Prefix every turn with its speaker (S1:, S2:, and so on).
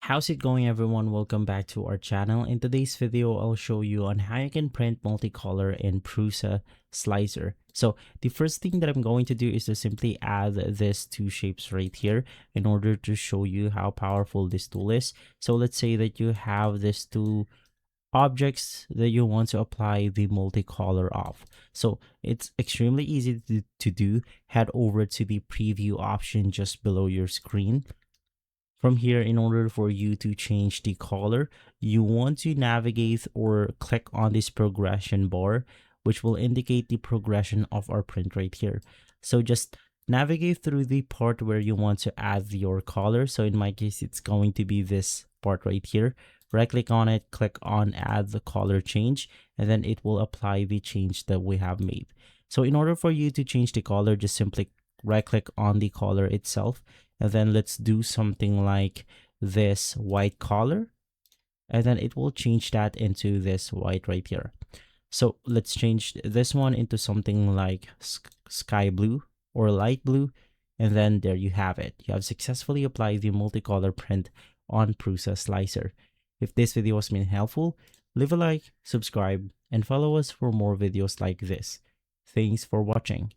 S1: How's it going, everyone? Welcome back to our channel. In today's video, I'll show you on how you can print multicolor in PrusaSlicer. So the first thing that I'm going to do is to simply add these two shapes right here in order to show you how powerful this tool is. So let's say that you have these two objects that you want to apply the multicolor of. So it's extremely easy to do. Head over to the preview option just below your screen. From here, in order for you to change the color, you want to navigate or click on this progression bar, which will indicate the progression of our print right here. So just navigate through the part where you want to add your color. So in my case, it's going to be this part right here. Right click on it, click on add the color change, and then it will apply the change that we have made. So in order for you to change the color, just simply right click on the color itself, and then let's do something like this white color, and then it will change that into this white right here. So let's change this one into something like sky blue or light blue, and then there you have it. You have successfully applied the multicolor print on PrusaSlicer. If this video has been helpful, leave a like, subscribe, and follow us for more videos like this. Thanks for watching.